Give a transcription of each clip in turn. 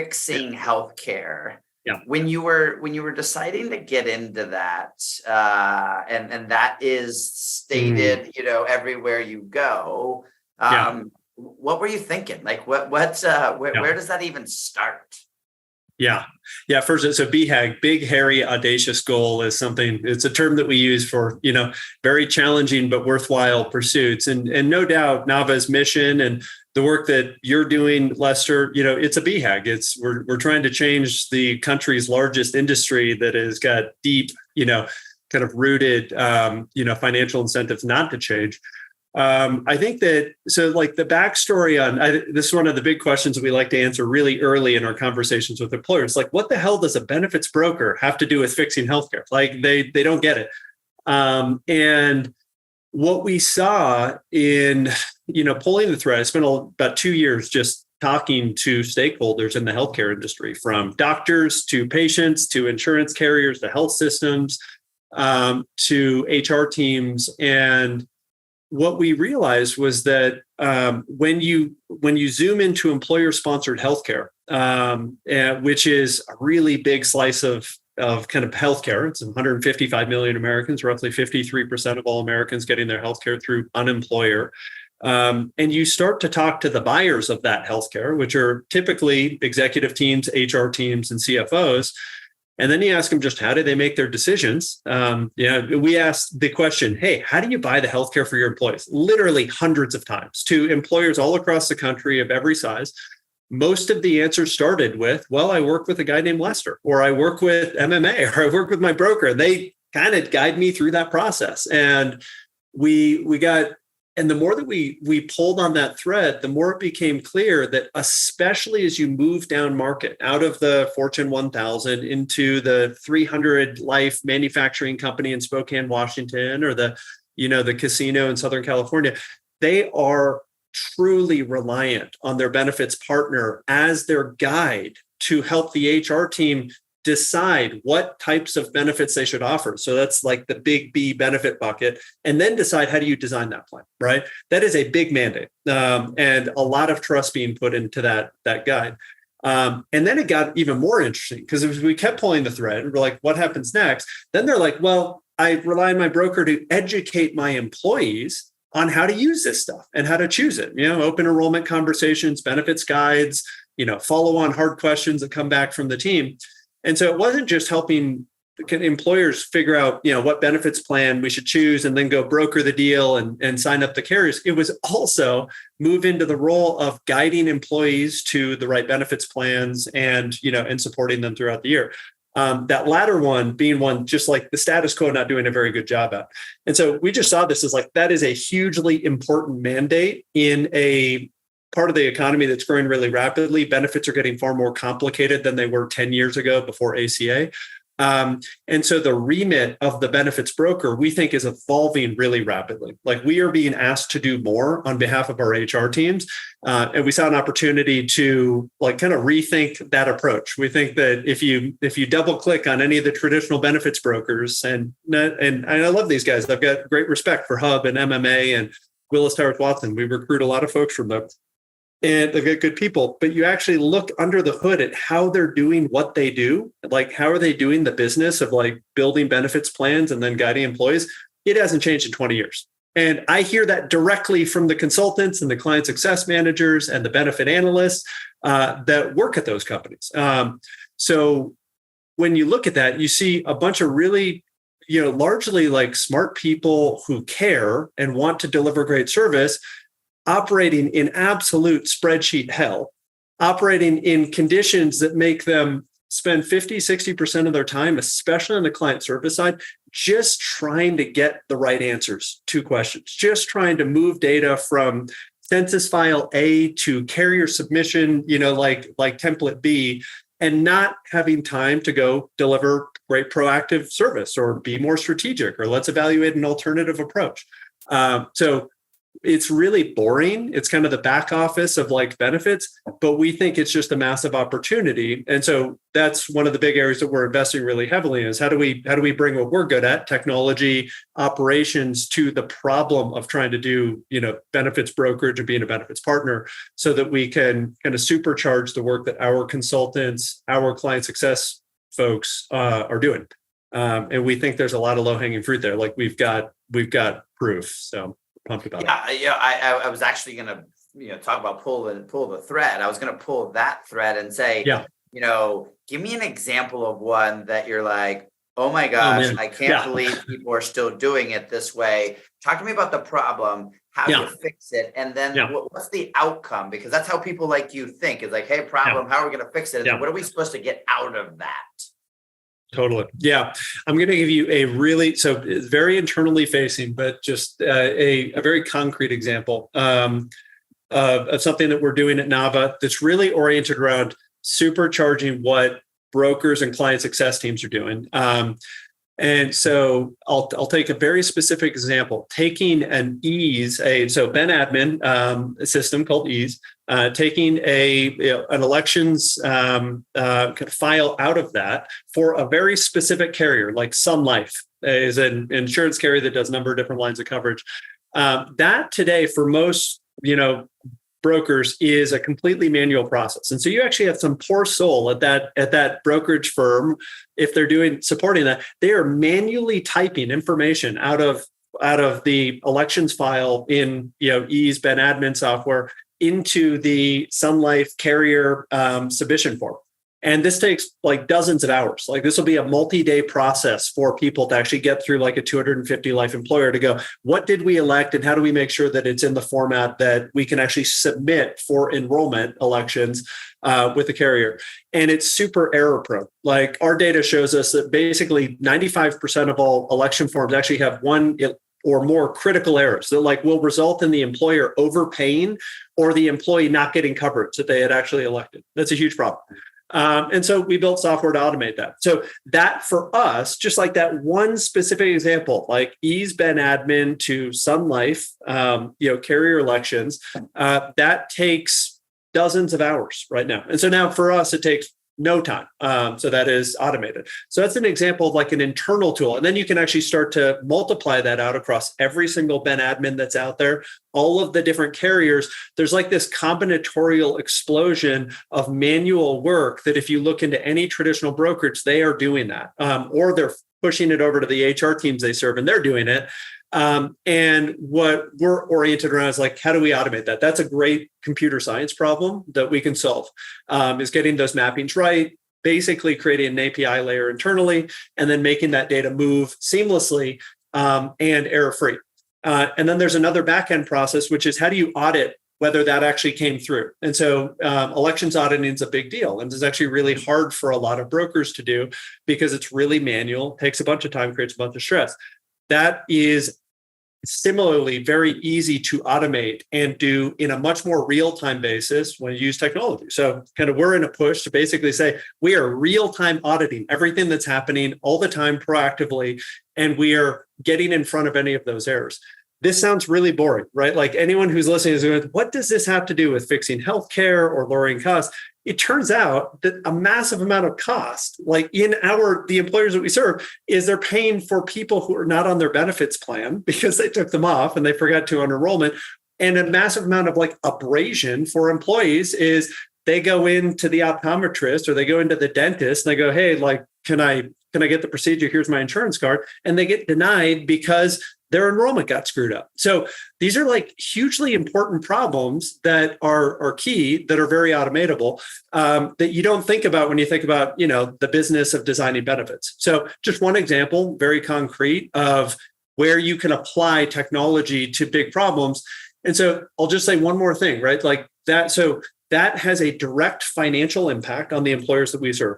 fixing healthcare. Yeah. When you were deciding to get into that, and that is stated, everywhere you go. What were you thinking? Like, where does that even start? Yeah. First, it's a BHAG, big, hairy, audacious goal is something, it's a term that we use for, very challenging but worthwhile pursuits. And no doubt Nava's mission and the work that you're doing, Lester, it's a BHAG. We're trying to change the country's largest industry that has got deep, kind of rooted, financial incentives not to change. I think that, so like the backstory on, this is one of the big questions that we like to answer really early in our conversations with employers. Like, what the hell does a benefits broker have to do with fixing healthcare? Like they don't get it. And what we saw in, pulling the thread, I spent about 2 years just talking to stakeholders in the healthcare industry, from doctors to patients to insurance carriers to health systems, to HR teams. And what we realized was that when you zoom into employer-sponsored healthcare, which is a really big slice of kind of healthcare, it's 155 million Americans, roughly 53% of all Americans getting their healthcare through an employer. And you start to talk to the buyers of that healthcare, which are typically executive teams, HR teams, and CFOs. And then you ask them just how do they make their decisions? We asked the question, hey, how do you buy the healthcare for your employees? Literally hundreds of times to employers all across the country of every size. Most of the answers started with, well, I work with a guy named Lester, or I work with MMA, or I work with my broker. They kind of guide me through that process. And and the more that we pulled on that thread, the more it became clear that, especially as you move down market out of the Fortune 1000 into the 300 life manufacturing company in Spokane, Washington, or the casino in Southern California, they are truly reliant on their benefits partner as their guide to help the HR team decide what types of benefits they should offer. So that's like the big B benefit bucket, and then decide how do you design that plan, right? That is a big mandate, and a lot of trust being put into that guide. And then it got even more interesting, because as we kept pulling the thread, we're like, what happens next? Then they're like, well, I rely on my broker to educate my employees on how to use this stuff and how to choose it. Open enrollment conversations, benefits guides, follow on hard questions that come back from the team. And so it wasn't just helping employers figure out, what benefits plan we should choose and then go broker the deal and sign up the carriers. It was also move into the role of guiding employees to the right benefits plans and supporting them throughout the year. That latter one being one just like the status quo not doing a very good job at. And so we just saw this as like, that is a hugely important mandate in a part of the economy that's growing really rapidly. Benefits are getting far more complicated than they were 10 years ago before ACA. And so the remit of the benefits broker, we think, is evolving really rapidly. Like, we are being asked to do more on behalf of our HR teams. And we saw an opportunity to kind of rethink that approach. We think that if you double click on any of the traditional benefits brokers, and I love these guys, I've got great respect for Hub and MMA and Willis Towers Watson. We recruit a lot of folks from them. And they've got good people, but you actually look under the hood at how they're doing what they do. Like, how are they doing the business of building benefits plans and then guiding employees? It hasn't changed in 20 years. And I hear that directly from the consultants and the client success managers and the benefit analysts that work at those companies. So when you look at that, you see a bunch of really, largely smart people who care and want to deliver great service, operating in absolute spreadsheet hell, operating in conditions that make them spend 50-60% of their time, especially on the client service side, just trying to get the right answers to questions, just trying to move data from census file A to carrier submission, like template B, and not having time to go deliver great proactive service or be more strategic, or let's evaluate an alternative approach. So it's really boring. It's kind of the back office of like benefits, but we think it's just a massive opportunity. And so that's one of the big areas that we're investing really heavily in is how do we bring what we're good at, technology, operations, to the problem of trying to do, benefits brokerage and being a benefits partner, so that we can kind of supercharge the work that our consultants, our client success folks are doing. And we think there's a lot of low hanging fruit there. Like we've got proof. So pumped about it. Yeah, I was actually going to, talk about pull the thread. I was going to pull that thread and say, give me an example of one that you're like, oh my gosh, I can't believe people are still doing it this way. Talk to me about the problem, how you fix it, and then what's the outcome? Because that's how people like you think. Is like, hey, problem, how are we going to fix it? And what are we supposed to get out of that? Totally. Yeah. I'm going to give you so it's very internally facing, but just a very concrete example of something that we're doing at Nava that's really oriented around supercharging what brokers and client success teams are doing. And so I'll take a very specific example, taking an Ben admin system called Ease, taking an elections kind of file out of that for a very specific carrier, like Sun Life is an insurance carrier that does a number of different lines of coverage. That today for most, brokers is a completely manual process. And so you actually have some poor soul at that brokerage firm. If they're supporting that, they are manually typing information out of the elections file in, Ease Ben admin software into the Sun Life carrier submission form. And this takes like dozens of hours. Like this will be a multi-day process for people to actually get through like a 250 life employer to go, what did we elect and how do we make sure that it's in the format that we can actually submit for enrollment elections with the carrier? And it's super error prone. Like our data shows us that basically 95% of all election forms actually have one or more critical errors that like will result in the employer overpaying or the employee not getting coverage that they had actually elected. That's a huge problem. And so we built software to automate that. So that for us, just like that one specific example, like Ease Ben admin to Sun Life, carrier elections, that takes dozens of hours right now. And so now for us, it takes no time. So that is automated. So that's an example of like an internal tool. And then you can actually start to multiply that out across every single Ben admin that's out there, all of the different carriers. There's like this combinatorial explosion of manual work that if you look into any traditional brokerage, they are doing that, or they're pushing it over to the HR teams they serve and they're doing it. And what we're oriented around is like, how do we automate that? That's a great computer science problem that we can solve, is getting those mappings right, basically creating an API layer internally, and then making that data move seamlessly and error-free. And then there's another backend process, which is how do you audit whether that actually came through? And so elections auditing is a big deal. And it's actually really hard for a lot of brokers to do because it's really manual, takes a bunch of time, creates a bunch of stress. That is similarly very easy to automate and do in a much more real-time basis when you use technology. So kind of we're in a push to basically say we are real-time auditing everything that's happening all the time proactively, and we are getting in front of any of those errors. This sounds really boring, right? Like anyone who's listening is going, what does this have to do with fixing healthcare or lowering costs? It turns out that a massive amount of cost, like in the employers that we serve, is they're paying for people who are not on their benefits plan because they took them off and they forgot to on enrollment. And a massive amount of like abrasion for employees is they go into the optometrist or they go into the dentist and they go, hey, like, can I get the procedure? Here's my insurance card. And they get denied because their enrollment got screwed up. So these are like hugely important problems that are key, that are very automatable, that you don't think about when you think about, the business of designing benefits. So just one example, very concrete, of where you can apply technology to big problems. And so I'll just say one more thing, right? Like that. So that has a direct financial impact on the employers that we serve.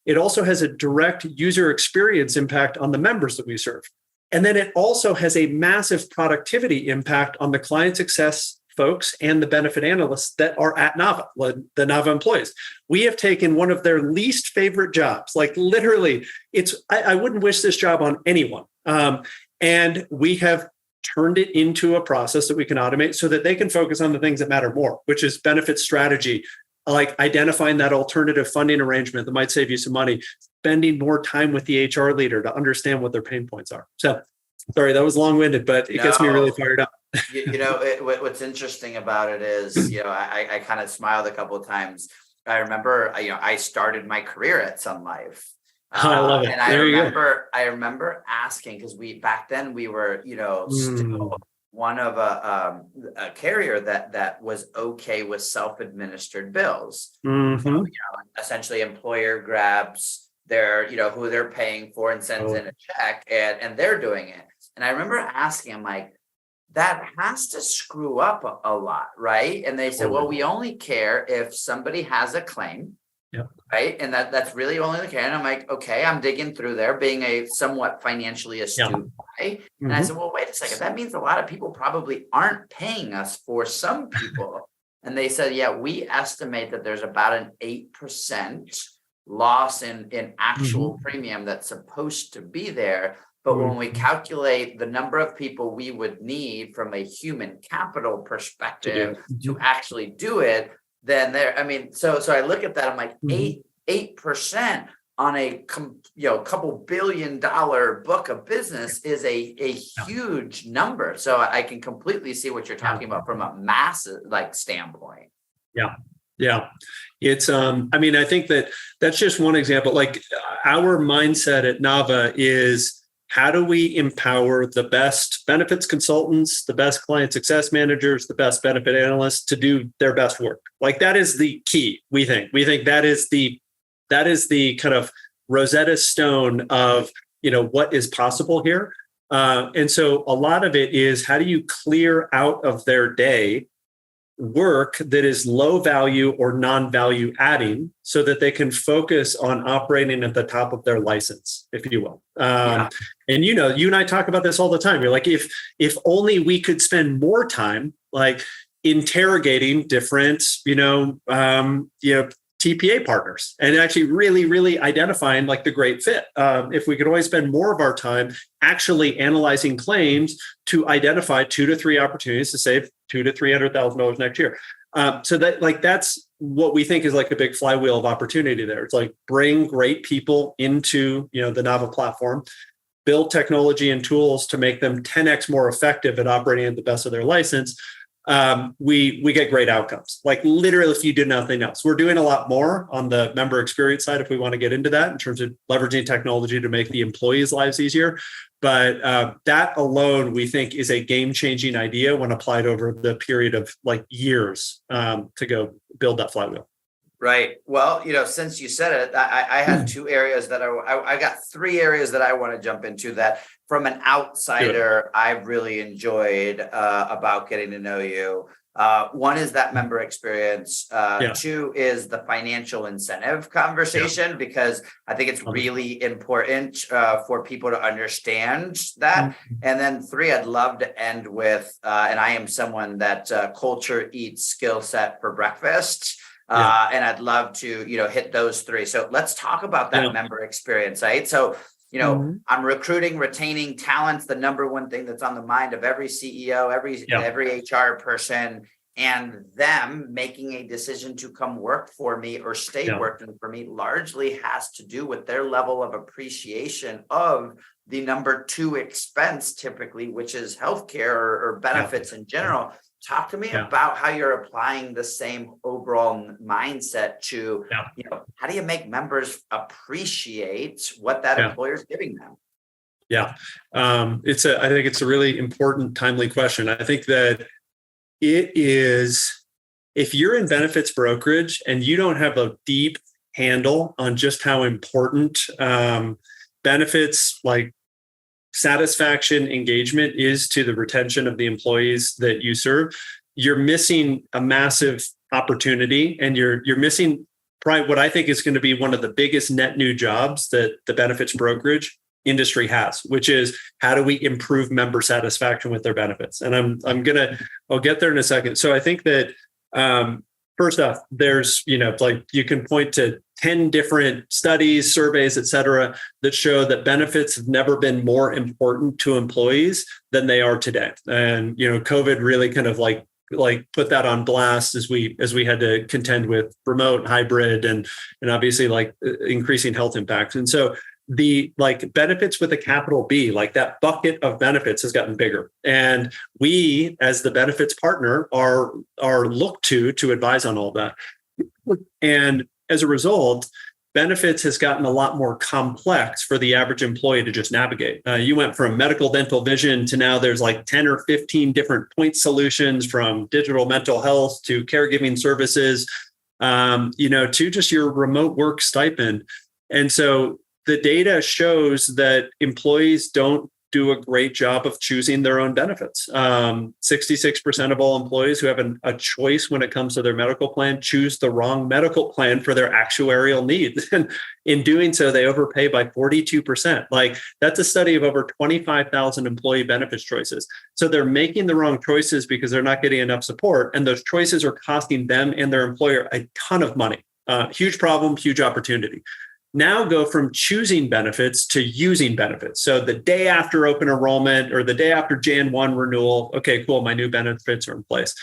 It also has a direct user experience impact on the members that we serve. And then it also has a massive productivity impact on the client success folks and the benefit analysts that are at Nava, the Nava employees. We have taken one of their least favorite jobs, like literally, I wouldn't wish this job on anyone. And we have turned it into a process that we can automate so that they can focus on the things that matter more, which is benefit strategy, like identifying that alternative funding arrangement that might save you some money, spending more time with the HR leader to understand what their pain points are. So sorry, that was long-winded, but it gets me really fired up. What's interesting about it is, I kind of smiled a couple of times. I remember, I started my career at Sun Life. I love it. And I remember asking, because back then we were, still one of a carrier that was okay with self-administered bills. So, essentially employer grabs their, who they're paying for and sends in a check, and they're doing it. And I remember asking, I'm like, that has to screw up a lot, right? And they said, well, we only care if somebody has a claim. Yeah. Right. And that's really only the case. And I'm like, okay, I'm digging through there, being a somewhat financially astute guy. And I said, well, wait a second. That means a lot of people probably aren't paying us for some people. And they said, yeah, we estimate that there's about an 8% loss in actual premium that's supposed to be there. But when we calculate the number of people we would need from a human capital perspective to actually do it, then so I look at that, I'm like, 8% on a couple $1 billion book of business is a huge number. So I can completely see what you're talking about from a massive standpoint. Yeah. It's I think that's just one example. Like, our mindset at Nava is, how do we empower the best benefits consultants, the best client success managers, the best benefit analysts to do their best work? Like, that is the key. We think that is the kind of Rosetta Stone of, what is possible here. And so a lot of it is, how do you clear out of their day work that is low value or non-value adding, so that they can focus on operating at the top of their license, if you will. And you and I talk about this all the time. You're like, if only we could spend more time like interrogating different, TPA partners, and actually really, really identifying like the great fit. If we could always spend more of our time actually analyzing claims to identify 2 to 3 opportunities to save $200,000 to $300,000 next year. So that's what we think is like a big flywheel of opportunity there. It's like, bring great people into, the Nava platform, build technology and tools to make them 10x more effective at operating at the best of their license. We get great outcomes. Like, literally, if you do nothing else, we're doing a lot more on the member experience side, if we want to get into that, in terms of leveraging technology to make the employees' lives easier. But that alone, we think, is a game-changing idea when applied over the period of like years to go build that flywheel. Right. Well, since you said it, I had 2 areas that I got 3 areas that I want to jump into that, from an outsider, I've really enjoyed about getting to know you. One is that member experience. 2 is the financial incentive conversation, because I think it's really important for people to understand that. And then 3, I'd love to end with, and I am someone that culture eats skill set for breakfast. And I'd love to, hit those 3. So let's talk about that member experience, right? So, I'm recruiting, retaining talents, the number one thing that's on the mind of every CEO, every HR person, and them making a decision to come work for me or stay working for me largely has to do with their level of appreciation of the number 2 expense, typically, which is healthcare or benefits in general. Talk to me about how you're applying the same overall mindset to, how do you make members appreciate what that employer is giving them? I think it's a really important, timely question. I think that it is, if you're in benefits brokerage and you don't have a deep handle on just how important benefits like satisfaction, engagement is to the retention of the employees that you serve, you're missing a massive opportunity, and you're missing probably what I think is going to be one of the biggest net new jobs that the benefits brokerage industry has, which is, how do we improve member satisfaction with their benefits? And I'll get there in a second. So I think that first off, there's, like, you can point to 10 different studies, surveys, et cetera, that show that benefits have never been more important to employees than they are today. And, COVID really kind of like put that on blast as we had to contend with remote, hybrid, and obviously like increasing health impacts. And so the like benefits with a capital B, like that bucket of benefits has gotten bigger. And we, as the benefits partner, are looked to advise on all that. And as a result, benefits has gotten a lot more complex for the average employee to just navigate. You went from medical, dental, vision to now there's like 10 or 15 different point solutions, from digital mental health to caregiving services, to just your remote work stipend. And so the data shows that employees don't do a great job of choosing their own benefits. 66% of all employees who have a choice when it comes to their medical plan choose the wrong medical plan for their actuarial needs. And in doing so, they overpay by 42%. Like, that's a study of over 25,000 employee benefits choices. So they're making the wrong choices because they're not getting enough support. And those choices are costing them and their employer a ton of money. Huge problem, huge opportunity. Now go from choosing benefits to using benefits. So the day after open enrollment or the day after Jan 1 renewal, okay, cool, my new benefits are in place.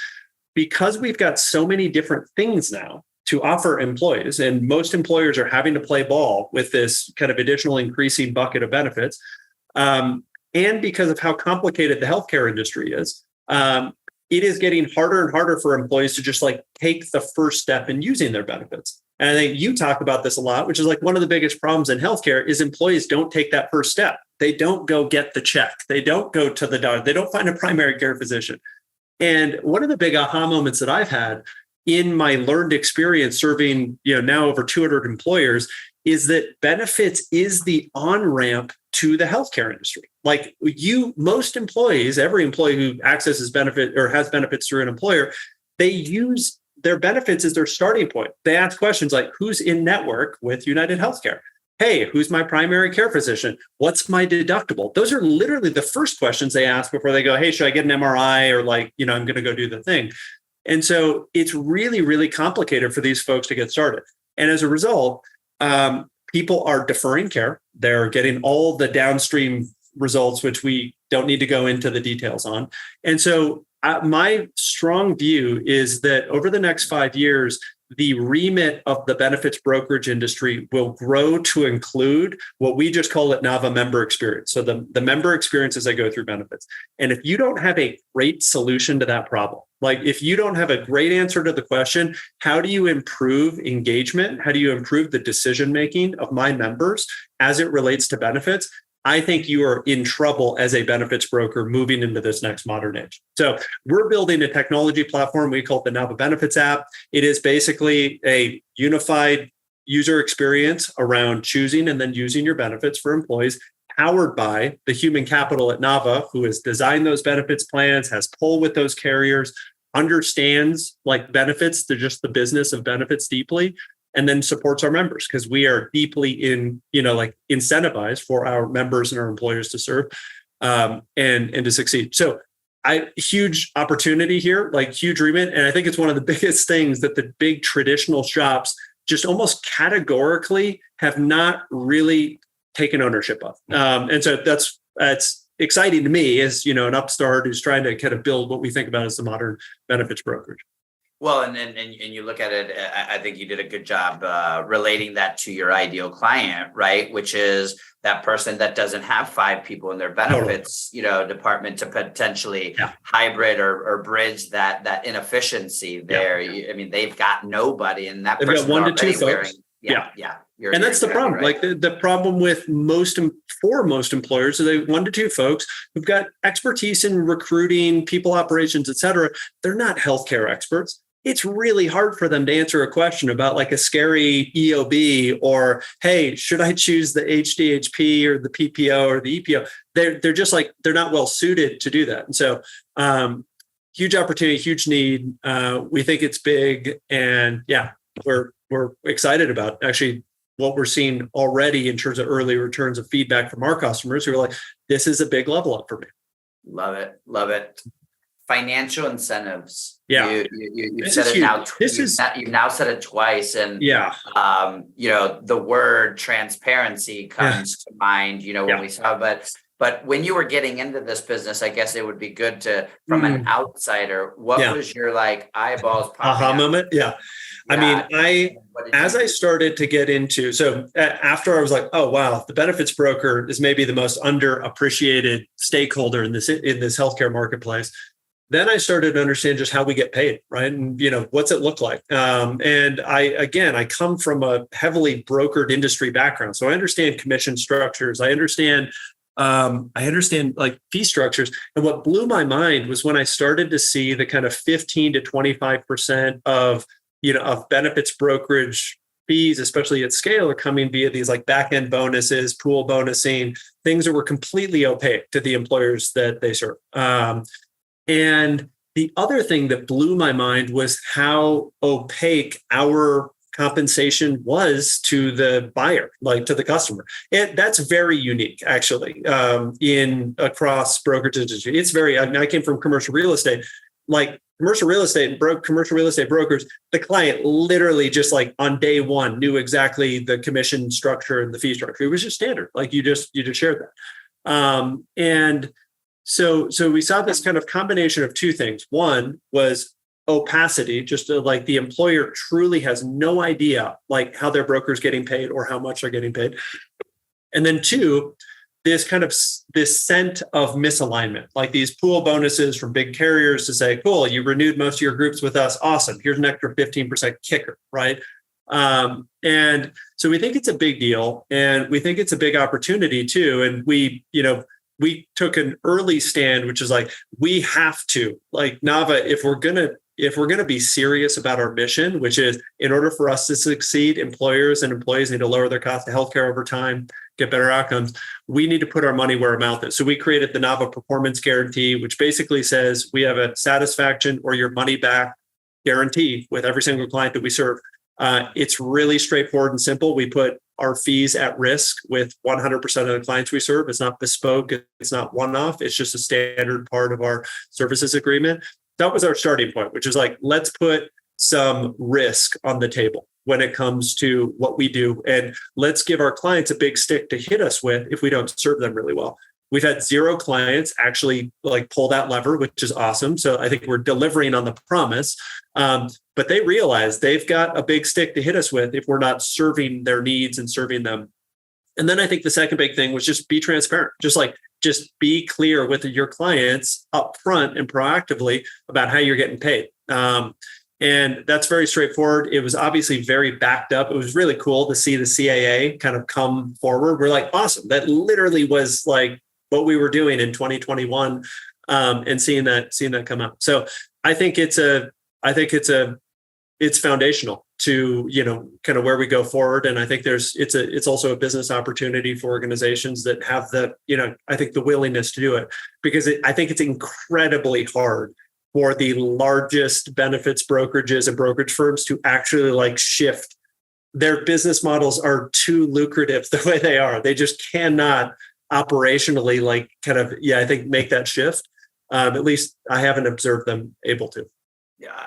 Because we've got so many different things now to offer employees, and most employers are having to play ball with this kind of additional increasing bucket of benefits, and because of how complicated the healthcare industry is, it is getting harder and harder for employees to just like take the first step in using their benefits. And I think you talk about this a lot, which is like one of the biggest problems in healthcare is employees don't take that first step. They don't go get the check. They don't go to the doctor. They don't find a primary care physician. And one of the big aha moments that I've had in my learned experience serving, now over 200 employers, is that benefits is the on-ramp to the healthcare industry. Like most employees, every employee who accesses benefit or has benefits through an employer, they use their benefits as their starting point. They ask questions like, who's in network with United Healthcare? Hey, who's my primary care physician? What's my deductible? Those are literally the first questions they ask before they go, hey, should I get an MRI? Or I'm going to go do the thing. And so it's really, really complicated for these folks to get started. And as a result, people are deferring care. They're getting all the downstream results, which we don't need to go into the details on. And so my strong view is that over the next 5 years, the remit of the benefits brokerage industry will grow to include what we just call it NAVA member experience. So the member experience as they go through benefits. And if you don't have a great solution to that problem, like if you don't have a great answer to the question, how do you improve engagement? How do you improve the decision-making of my members as it relates to benefits? I think you are in trouble as a benefits broker moving into this next modern age. So we're building a technology platform. We call it the NAVA Benefits app. It is basically a unified user experience around choosing and then using your benefits for employees, powered by the human capital at NAVA, who has designed those benefits plans, has pull with those carriers, understands like benefits, they're just the business of benefits deeply, and then supports our members because we are deeply incentivized for our members and our employers to serve and to succeed. So huge opportunity here, like huge remit. And I think it's one of the biggest things that the big traditional shops just almost categorically have not really taken ownership of. And so that's exciting to me as, an upstart who's trying to kind of build what we think about as the modern benefits brokerage. Well, and you look at it, I think you did a good job relating that to your ideal client, right? Which is that person that doesn't have 5 people in their benefits, department to potentially hybrid or bridge that inefficiency there. I mean, they've got nobody, and that person 1 to 2 folks. And that's the problem. Right. Like the problem with most employers is they 1 to 2 folks who've got expertise in recruiting, people operations, et cetera. They're not healthcare experts. It's really hard for them to answer a question about like a scary EOB or, hey, should I choose the HDHP or the PPO or the EPO? They're just like, they're not well suited to do that. And so huge opportunity, huge need. We think it's big. And we're excited about actually what we're seeing already in terms of early returns of feedback from our customers who are like, this is a big level up for me. Love it. financial incentives. Yeah. You've said it now. You've now said it twice. And, the word transparency comes to mind, when we saw, but when you were getting into this business, I guess it would be good to, from an outsider, what was your eyeballs popping aha out? moment? Yeah. I mean, as I started to get into, so after I was like, oh, wow, the benefits broker is maybe the most underappreciated stakeholder in this healthcare marketplace. Then I started to understand just how we get paid, right? And, what's it look like? And I come from a heavily brokered industry background. So I understand commission structures. I understand like fee structures. And what blew my mind was when I started to see the kind of 15 to 25% of benefits brokerage fees, especially at scale, are coming via these like back end bonuses, pool bonusing, things that were completely opaque to the employers that they serve. And the other thing that blew my mind was how opaque our compensation was to the buyer, like to the customer. That's very unique, actually, in across brokerage industry. It's very. I came from commercial real estate, like commercial real estate and commercial real estate brokers. The client literally just like on day one knew exactly the commission structure and the fee structure. It was just standard. Like you just shared that, and. So we saw this kind of combination of two things. One was opacity, just like the employer truly has no idea like how their broker's getting paid or how much they're getting paid. And then two, this scent of misalignment, like these pool bonuses from big carriers to say, cool, you renewed most of your groups with us. Awesome. Here's an extra 15% kicker, right? And so we think it's a big deal, and we think it's a big opportunity too. And we took an early stand, which is like, we have to, like Nava, if we're gonna be serious about our mission, which is in order for us to succeed, employers and employees need to lower their cost of healthcare over time, get better outcomes. We need to put our money where our mouth is. So we created the Nava Performance Guarantee, which basically says we have a satisfaction or your money back guarantee with every single client that we serve. It's really straightforward and simple. We put our fees at risk with 100% of the clients we serve. It's not bespoke. It's not one-off. It's just a standard part of our services agreement. That was our starting point, which is like, let's put some risk on the table when it comes to what we do. And let's give our clients a big stick to hit us with if we don't serve them really well. We've had 0 clients actually like pull that lever, which is awesome. So I think we're delivering on the promise. But they realize they've got a big stick to hit us with if we're not serving their needs and serving them. And then I think the second big thing was just be transparent, just be clear with your clients up front and proactively about how you're getting paid. And that's very straightforward. It was obviously very backed up. It was really cool to see the CAA kind of come forward. We're like, awesome. That literally was like what we were doing in 2021, and seeing that come out. So I think it's foundational to, kind of where we go forward. And I think it's also a business opportunity for organizations that have I think the willingness to do it, because I think it's incredibly hard for the largest benefits brokerages and brokerage firms to actually like shift. Their business models are too lucrative the way they are. They just cannot operationally I think make that shift. At least I haven't observed them able to. Yeah,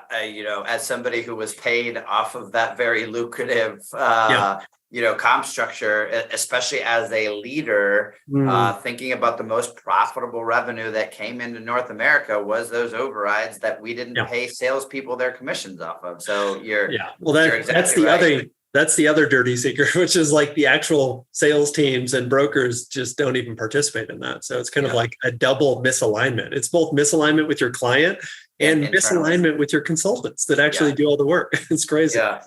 as somebody who was paid off of that very lucrative, comp structure, especially as a leader, thinking about the most profitable revenue that came into North America was those overrides that we didn't pay salespeople their commissions off of. So that's the other dirty secret, which is like the actual sales teams and brokers just don't even participate in that. So it's kind of like a double misalignment. It's both misalignment with your client and misalignment with your consultants that actually do all the work. It's crazy. Yeah.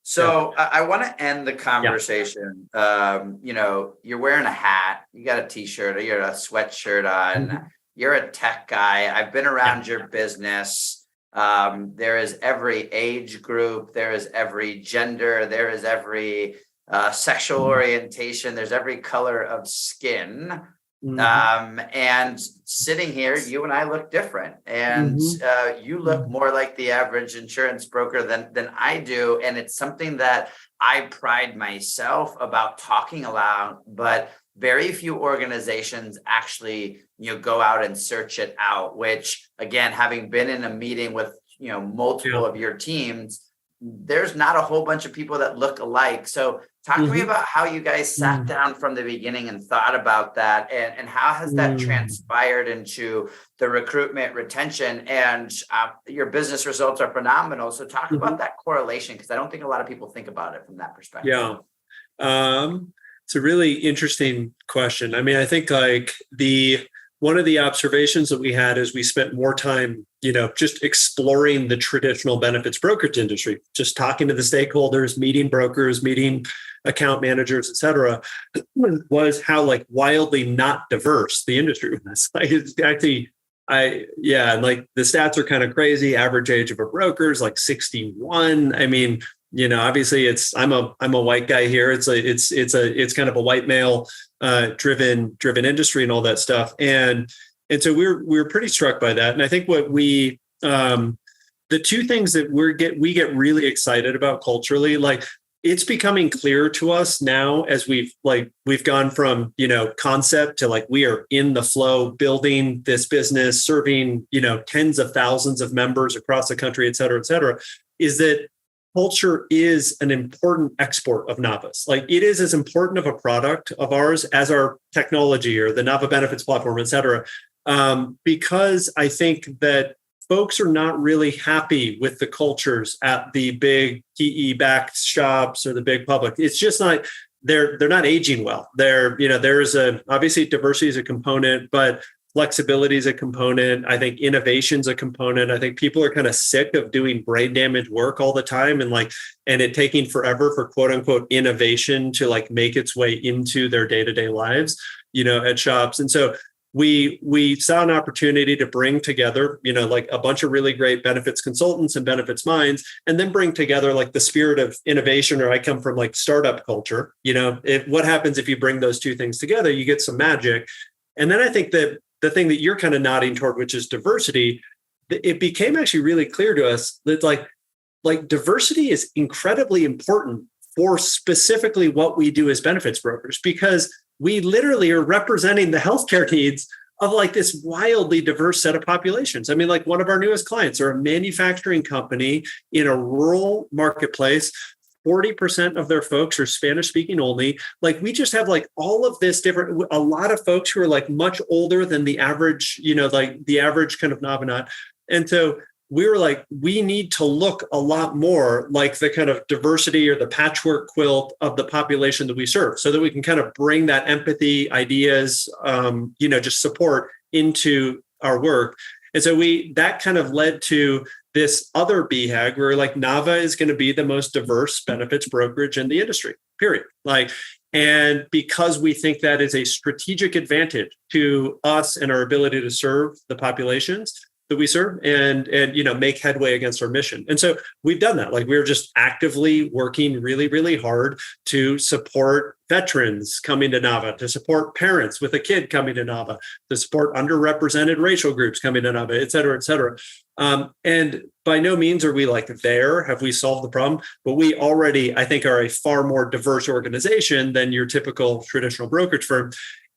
So I want to end the conversation. You're wearing a hat, you got a t-shirt, or you're a sweatshirt on, you're a tech guy. I've been around your business. There is every age group, there is every gender, there is every sexual orientation, there's every color of skin. And sitting here, you and I look different, and you look more like the average insurance broker than I do. And it's something that I pride myself about talking aloud, but very few organizations actually, go out and search it out, which again, having been in a meeting with, multiple of your teams, there's not a whole bunch of people that look alike. So talk to me about how you guys sat down from the beginning and thought about that, and how has that transpired into the recruitment, retention, and your business results are phenomenal. So talk about that correlation, because I don't think a lot of people think about it from that perspective. Yeah. It's a really interesting question. I mean, I think like one of the observations that we had is we spent more time, just exploring the traditional benefits brokerage industry, just talking to the stakeholders, meeting brokers, meeting account managers, et cetera, was how like wildly not diverse the industry was. Like it's actually, and like the stats are kind of crazy. Average age of a broker is like 61. I mean, obviously I'm a white guy here. It's kind of a white male driven industry and all that stuff. And so we're pretty struck by that. And I think what the two things that we get really excited about culturally, like it's becoming clear to us now as we've gone from, concept to like, we are in the flow, building this business, serving, tens of thousands of members across the country, et cetera, is that culture is an important export of Nava's. Like it is as important of a product of ours as our technology or the Nava benefits platform, et cetera. Because I think that folks are not really happy with the cultures at the big PE-backed shops or the big public. It's just not, they're not aging well. There's obviously diversity is a component, but flexibility is a component. I think innovation is a component. I think people are kind of sick of doing brain damage work all the time and it taking forever for quote unquote innovation to like make its way into their day-to-day lives, at shops. And so we saw an opportunity to bring together, like a bunch of really great benefits consultants and benefits minds, and then bring together like the spirit of innovation, or I come from like startup culture. What happens if you bring those two things together, you get some magic. And then I think that the thing that you're kind of nodding toward, which is diversity, it became actually really clear to us that like diversity is incredibly important for specifically what we do as benefits brokers, because we literally are representing the healthcare needs of like this wildly diverse set of populations. I mean, like one of our newest clients are a manufacturing company in a rural marketplace. 40% of their folks are Spanish speaking only. Like we just have like all of this a lot of folks who are like much older than the average, like the average kind of Navanat. And so we were like, we need to look a lot more like the kind of diversity or the patchwork quilt of the population that we serve, so that we can kind of bring that empathy, ideas, just support into our work. And so that kind of led to this other BHAG where like Nava is going to be the most diverse benefits brokerage in the industry, period. And because we think that is a strategic advantage to us and our ability to serve the populations that we serve and make headway against our mission. And so we've done that. Like we're just actively working really, really hard to support veterans coming to Nava, to support parents with a kid coming to Nava, to support underrepresented racial groups coming to Nava, et cetera, et cetera. And by no means are we like there, have we solved the problem, but we already, I think, are a far more diverse organization than your typical traditional brokerage firm.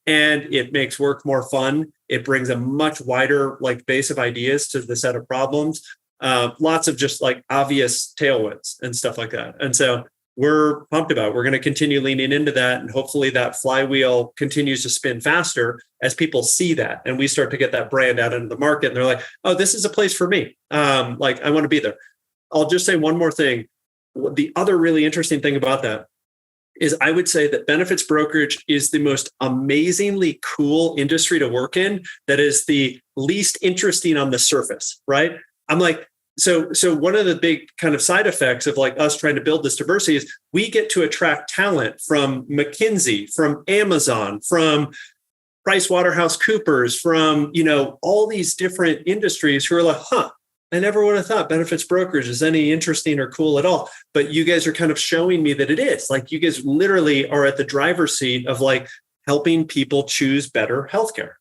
And it makes work more fun. It brings a much wider like base of ideas to the set of problems. Lots of just like obvious tailwinds and stuff like that. And so we're pumped about it. We're going to continue leaning into that. And hopefully that flywheel continues to spin faster as people see that. And we start to get that brand out into the market. And they're like, oh, this is a place for me. Like I want to be there. I'll just say one more thing. The other really interesting thing about that is I would say that benefits brokerage is the most amazingly cool industry to work in that is the least interesting on the surface, right? I'm like, so one of the big kind of side effects of like us trying to build this diversity is we get to attract talent from McKinsey, from Amazon, from PricewaterhouseCoopers, from, all these different industries who are like, I never would have thought benefits brokerage is any interesting or cool at all. But you guys are kind of showing me that it is. Like you guys literally are at the driver's seat of like helping people choose better healthcare.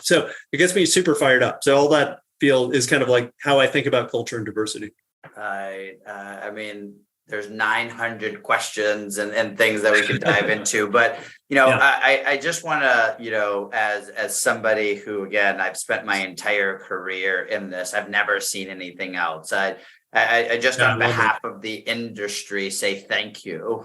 So it gets me super fired up. So all that feel is kind of like how I think about culture and diversity. I mean, there's 900 questions and things that we could dive into. But, Yeah. I just want to, as somebody who, again, I've spent my entire career in this, I've never seen anything else. I just, Yeah, I on love behalf of the industry, say thank you,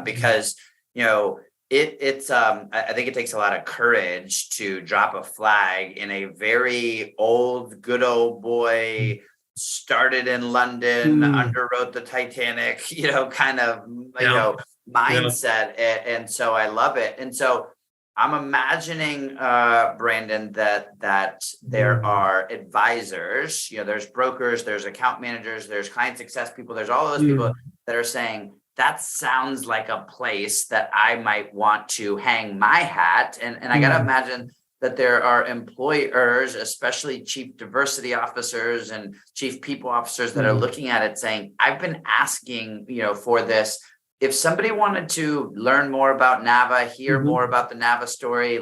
because, I think it takes a lot of courage to drop a flag in a very old, good old boy, started in London, underwrote the Titanic, kind of, Yeah. mindset. And so I love it. And so I'm imagining, Brandon, that there are advisors, there's brokers, there's account managers, there's client success people, there's all those people that are saying, that sounds like a place that I might want to hang my hat. And I got to imagine that there are employers, especially chief diversity officers and chief people officers, that are looking at it saying, I've been asking, for this. If somebody wanted to learn more about NAVA, hear more about the NAVA story,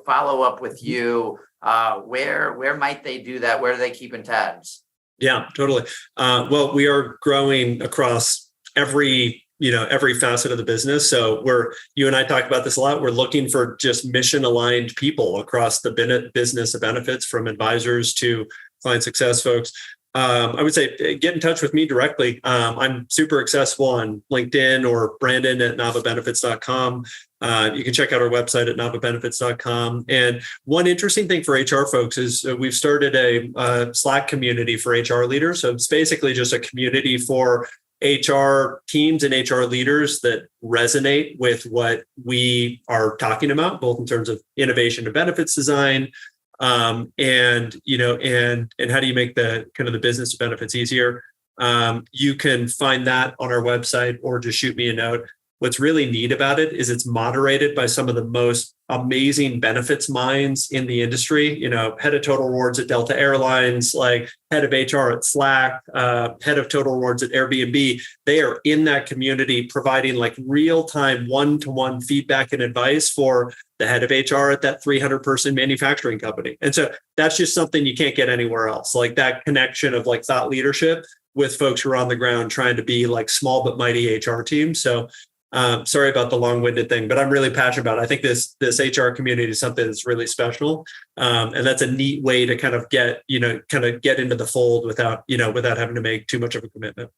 follow up with you, where might they do that? Where do they keep in tabs? Yeah, totally. Well, we are growing across every facet of the business. So you and I talked about this a lot. We're looking for just mission aligned people across the business of benefits, from advisors to client success folks. I would say get in touch with me directly. I'm super accessible on LinkedIn or Brandon at navabenefits.com. You can check out our website at navabenefits.com. And one interesting thing for HR folks is we've started a Slack community for HR leaders. So it's basically just a community for HR teams and HR leaders that resonate with what we are talking about, both in terms of innovation and benefits design, and how do you make the kind of the business benefits easier. You can find that on our website or just shoot me a note. What's really neat about it is it's moderated by some of the most amazing benefits minds in the industry. Head of total rewards at Delta Airlines, like head of HR at Slack, head of total rewards at Airbnb. They are in that community providing like real-time one-to-one feedback and advice for the head of HR at that 300-person manufacturing company. And so that's just something you can't get anywhere else. Like that connection of like thought leadership with folks who are on the ground trying to be like small but mighty HR teams. So sorry about the long-winded thing, but I'm really passionate about it. I think this HR community is something that's really special, and that's a neat way to kind of get into the fold without having to make too much of a commitment.